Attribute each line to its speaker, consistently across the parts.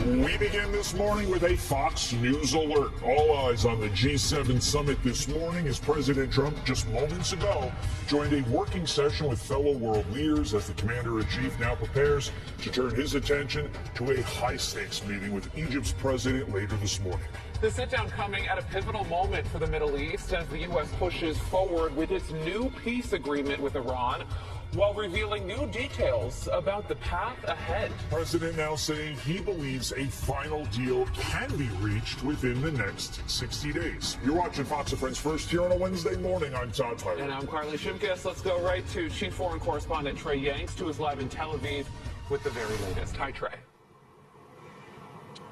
Speaker 1: We begin this morning with a Fox News alert. All eyes on the G7 summit this morning as President Trump just moments ago joined a working session with fellow world leaders as the commander-in-chief now prepares to turn his attention to a high-stakes meeting with Egypt's president later this morning.
Speaker 2: The sit-down coming at a pivotal moment for the Middle East as the U.S. pushes forward with its new peace agreement with Iran, while revealing new details about the path ahead.
Speaker 1: President now saying he believes a final deal can be reached within the next 60 days. You're watching Fox and Friends First here on a Wednesday morning. I'm Todd Tyler.
Speaker 2: And I'm Carly Shimkus. Let's go right to Chief Foreign Correspondent Trey Yanks, who is live in Tel Aviv with the very latest. Hi, Trey.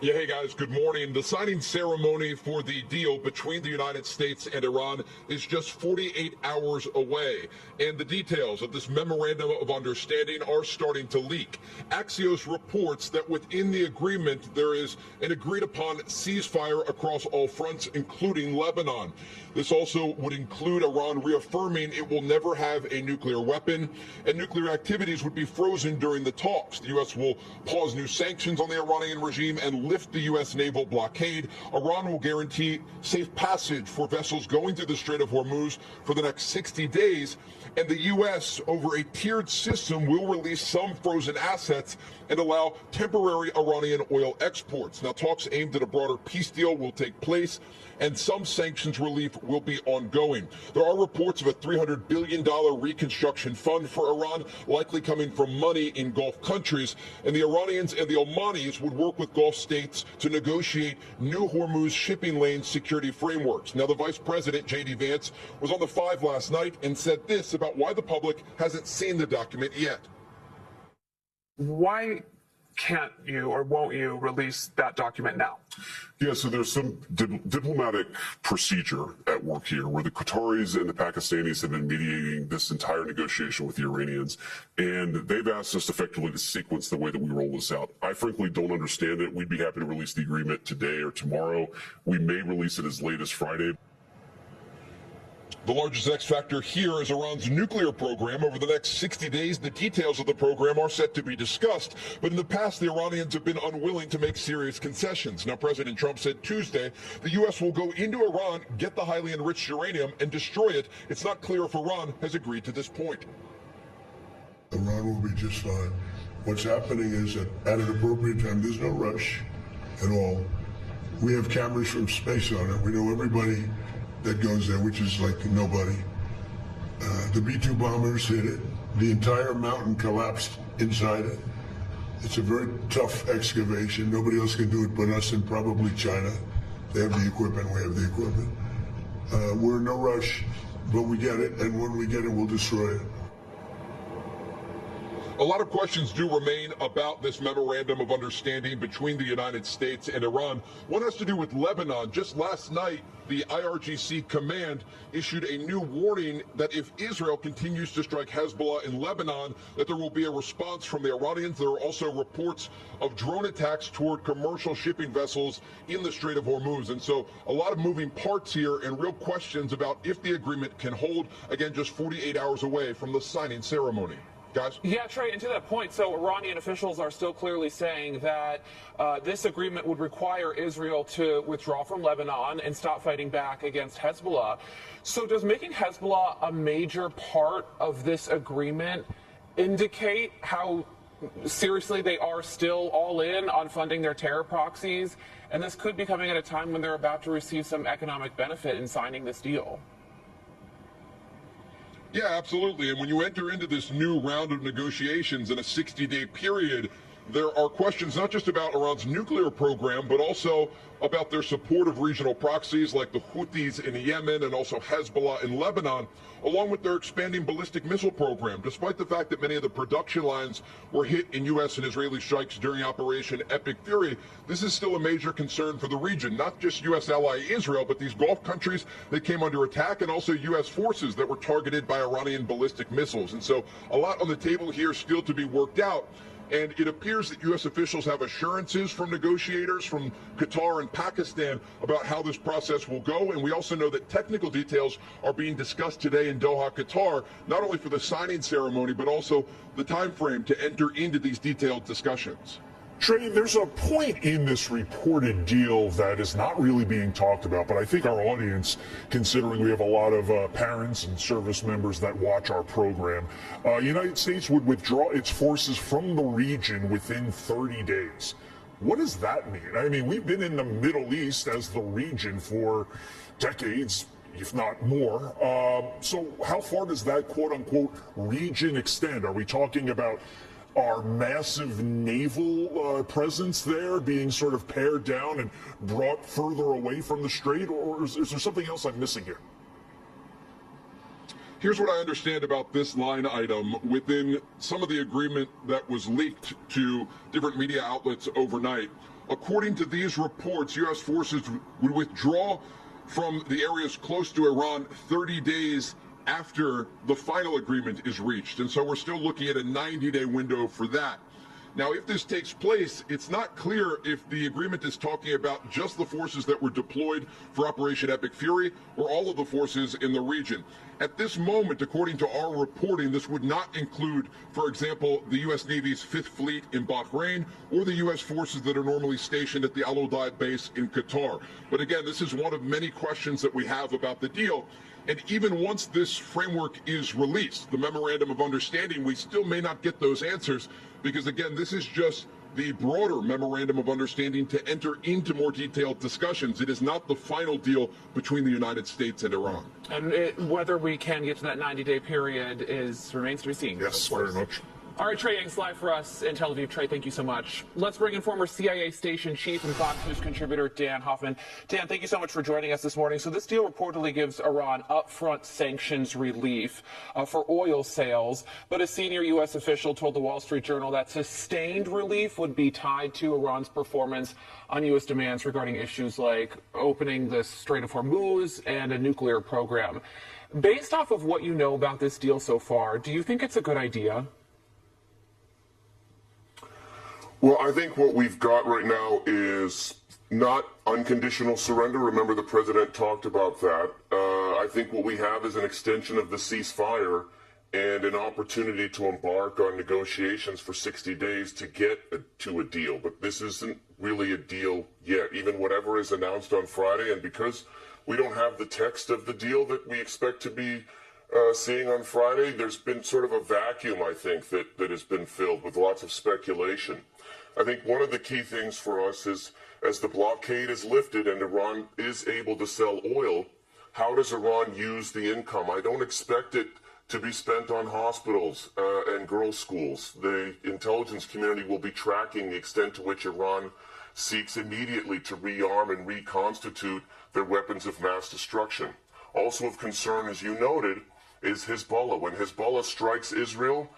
Speaker 3: Yeah, hey guys, good morning. The signing ceremony for the deal between the United States and Iran is just 48 hours away, and the details of this memorandum of understanding are starting to leak. Axios reports that within the agreement there is an agreed upon ceasefire across all fronts, including Lebanon. This also would include Iran reaffirming it will never have a nuclear weapon, and nuclear activities would be frozen during the talks. The U.S. will pause new sanctions on the Iranian regime and lift the U.S. naval blockade. Iran will guarantee safe passage for vessels going through the Strait of Hormuz for the next 60 days. And the U.S., over a tiered system, will release some frozen assets and allow temporary Iranian oil exports. Now, talks aimed at a broader peace deal will take place, and some sanctions relief will be ongoing. There are reports of a $300 billion reconstruction fund for Iran, likely coming from money in Gulf countries. And the Iranians and the Omanis would work with Gulf states to negotiate new Hormuz shipping lane security frameworks. Now, the Vice President, J.D. Vance, was on the Five last night and said this about why the public hasn't seen the document yet.
Speaker 2: Why can't you or won't you release that document now?
Speaker 4: Yeah, so there's some diplomatic procedure at work here where the Qataris and the Pakistanis have been mediating this entire negotiation with the Iranians, and they've asked us effectively to sequence the way that we roll this out. I frankly don't understand it. We'd be happy to release the agreement today or tomorrow. We may release it as late as Friday.
Speaker 3: The largest X factor here is Iran's nuclear program. Over the next 60 days, the details of the program are set to be discussed. But in the past, the Iranians have been unwilling to make serious concessions. Now, President Trump said Tuesday the U.S. will go into Iran, get the highly enriched uranium, and destroy it. It's not clear if Iran has agreed to this point.
Speaker 5: Iran will be just fine. What's happening is that at an appropriate time, there's no rush at all. We have cameras from space on it. We know everybody that goes there, which is like nobody. The B-2 bombers hit it. The entire mountain collapsed inside it. It's a very tough excavation. Nobody else can do it but us and probably China. They have the equipment, we have the equipment. We're in no rush, but we get it, and when we get it, we'll destroy it.
Speaker 3: A lot of questions do remain about this memorandum of understanding between the United States and Iran. One has to do with Lebanon. Just last night, the IRGC command issued a new warning that if Israel continues to strike Hezbollah in Lebanon, that there will be a response from the Iranians. There are also reports of drone attacks toward commercial shipping vessels in the Strait of Hormuz. And so a lot of moving parts here and real questions about if the agreement can hold, again, just 48 hours away from the signing ceremony. Guys?
Speaker 2: Yeah, Trey, and to that point, so Iranian officials are still clearly saying that this agreement would require Israel to withdraw from Lebanon and stop fighting back against Hezbollah. So does making Hezbollah a major part of this agreement indicate how seriously they are still all in on funding their terror proxies? And this could be coming at a time when they're about to receive some economic benefit in signing this deal.
Speaker 3: Yeah, absolutely. And when you enter into this new round of negotiations in a 60-day period, there are questions not just about Iran's nuclear program, but also about their support of regional proxies like the Houthis in Yemen and also Hezbollah in Lebanon, along with their expanding ballistic missile program. Despite the fact that many of the production lines were hit in U.S. and Israeli strikes during Operation Epic Fury, this is still a major concern for the region, not just U.S. ally Israel, but these Gulf countries that came under attack and also U.S. forces that were targeted by Iranian ballistic missiles. And so a lot on the table here still to be worked out. And it appears that U.S. officials have assurances from negotiators from Qatar and Pakistan about how this process will go. And we also know that technical details are being discussed today in Doha, Qatar, not only for the signing ceremony, but also the time frame to enter into these detailed discussions.
Speaker 1: Trey, there's a point in this reported deal that is not really being talked about, but I think our audience, considering we have a lot of parents and service members that watch our program, United States would withdraw its forces from the region within 30 days. What does that mean? I mean, we've been in the Middle East as the region for decades, if not more. So how far does that quote-unquote region extend? Are we talking about our massive naval presence there being sort of pared down and brought further away from the strait, or is there something else I'm missing here?
Speaker 3: Here's what I understand about this line item within some of the agreement that was leaked to different media outlets overnight. According to these reports, U.S. forces would withdraw from the areas close to Iran 30 days after the final agreement is reached. And so we're still looking at a 90-day window for that. Now, if this takes place, it's not clear if the agreement is talking about just the forces that were deployed for Operation Epic Fury or all of the forces in the region. At this moment, according to our reporting, this would not include, for example, the U.S. Navy's Fifth Fleet in Bahrain or the U.S. forces that are normally stationed at the Al Udeid base in Qatar. But again, this is one of many questions that we have about the deal. And even once this framework is released, the Memorandum of Understanding, we still may not get those answers because, again, this is just the broader Memorandum of Understanding to enter into more detailed discussions. It is not the final deal between the United States and Iran.
Speaker 2: And whether we can get to that 90-day period remains to be seen.
Speaker 1: Yes, very much.
Speaker 2: All right, Trey Yang's live for us in Tel Aviv. Trey, thank you so much. Let's bring in former CIA station chief and Fox News contributor Dan Hoffman. Dan, thank you so much for joining us this morning. So this deal reportedly gives Iran upfront sanctions relief for oil sales, but a senior U.S. official told the Wall Street Journal that sustained relief would be tied to Iran's performance on U.S. demands regarding issues like opening the Strait of Hormuz and a nuclear program. Based off of what you know about this deal so far, do you think it's a good idea?
Speaker 6: Well, I think what we've got right now is not unconditional surrender. Remember, the president talked about that. I think what we have is an extension of the ceasefire and an opportunity to embark on negotiations for 60 days to get to a deal. But this isn't really a deal yet, even whatever is announced on Friday. And because we don't have the text of the deal that we expect to be seeing on Friday, there's been sort of a vacuum, I think, that has been filled with lots of speculation. I think one of the key things for us is, as the blockade is lifted and Iran is able to sell oil, how does Iran use the income? I don't expect it to be spent on hospitals and girls' schools. The intelligence community will be tracking the extent to which Iran seeks immediately to rearm and reconstitute their weapons of mass destruction. Also of concern, as you noted, is Hezbollah. When Hezbollah strikes Israel,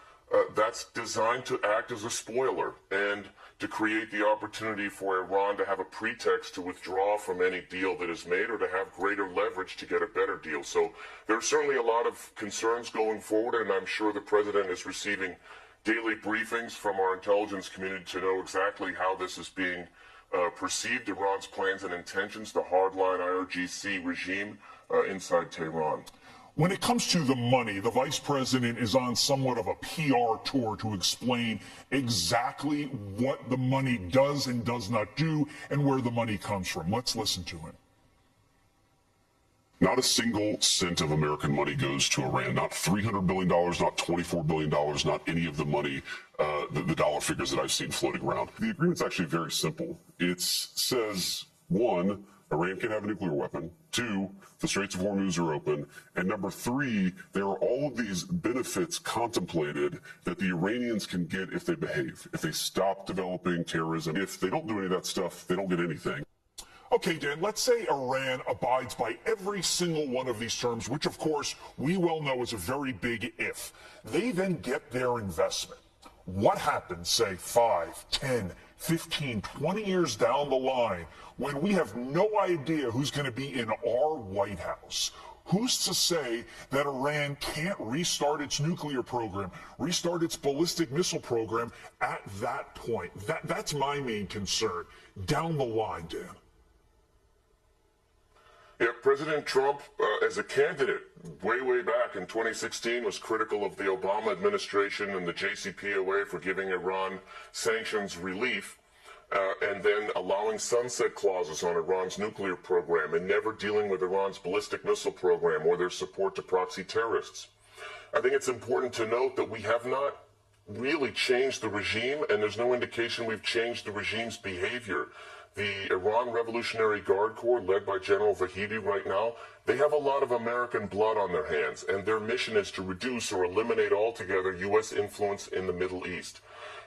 Speaker 6: that's designed to act as a spoiler and to create the opportunity for Iran to have a pretext to withdraw from any deal that is made or to have greater leverage to get a better deal. So there's certainly a lot of concerns going forward, and I'm sure the president is receiving daily briefings from our intelligence community to know exactly how this is being perceived, Iran's plans and intentions, the hardline IRGC regime inside Tehran.
Speaker 1: When it comes to the money, the vice president is on somewhat of a PR tour to explain exactly what the money does and does not do and where the money comes from. Let's listen to him.
Speaker 4: Not a single cent of American money goes to Iran. Not $300 billion, not $24 billion, not any of the money, the dollar figures that I've seen floating around. The agreement's actually very simple. It says, one, Iran can have a nuclear weapon. Two, the Straits of Hormuz are open. And number three, there are all of these benefits contemplated that the Iranians can get if they behave, if they stop developing terrorism. If they don't do any of that stuff, they don't get anything.
Speaker 1: Okay, Dan, let's say Iran abides by every single one of these terms, which of course we well know is a very big if. They then get their investment. What happens, say, 5, 10, 15, 20 years down the line when we have no idea who's going to be in our White House? Who's to say that Iran can't restart its nuclear program, restart its ballistic missile program at that point? That's my main concern down the line, Dan.
Speaker 6: Yeah, President Trump, as a candidate, way back in 2016, was critical of the Obama administration and the JCPOA for giving Iran sanctions relief. and then allowing sunset clauses on Iran's nuclear program and never dealing with Iran's ballistic missile program or their support to proxy terrorists. I think it's important to note that we have not really changed the regime, and there's no indication we've changed the regime's behavior. The Iran Revolutionary Guard Corps, led by General Vahidi right now, they have a lot of American blood on their hands, and their mission is to reduce or eliminate altogether U.S. influence in the Middle East.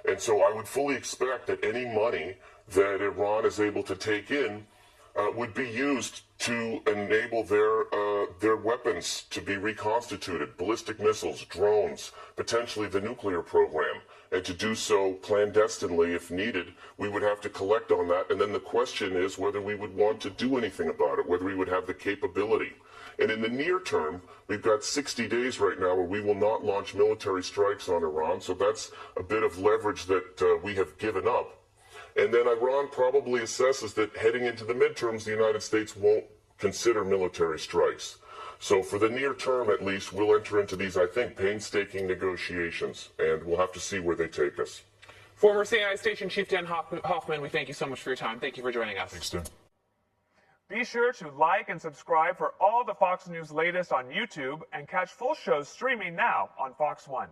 Speaker 6: And so I would fully expect that any money that Iran is able to take in would be used to enable their weapons to be reconstituted, ballistic missiles, drones, potentially the nuclear program. And to do so clandestinely if needed, we would have to collect on that. And then the question is whether we would want to do anything about it, whether we would have the capability. And in the near term, we've got 60 days right now where we will not launch military strikes on Iran. So that's a bit of leverage that we have given up. And then Iran probably assesses that heading into the midterms, the United States won't consider military strikes. So for the near term, at least, we'll enter into these, I think, painstaking negotiations, and we'll have to see where they take us.
Speaker 2: Former CIA Station Chief Dan Hoffman, we thank you so much for your time. Thank you for joining us.
Speaker 1: Thanks, Dan.
Speaker 7: Be sure to like and subscribe for all the Fox News latest on YouTube and catch full shows streaming now on Fox One.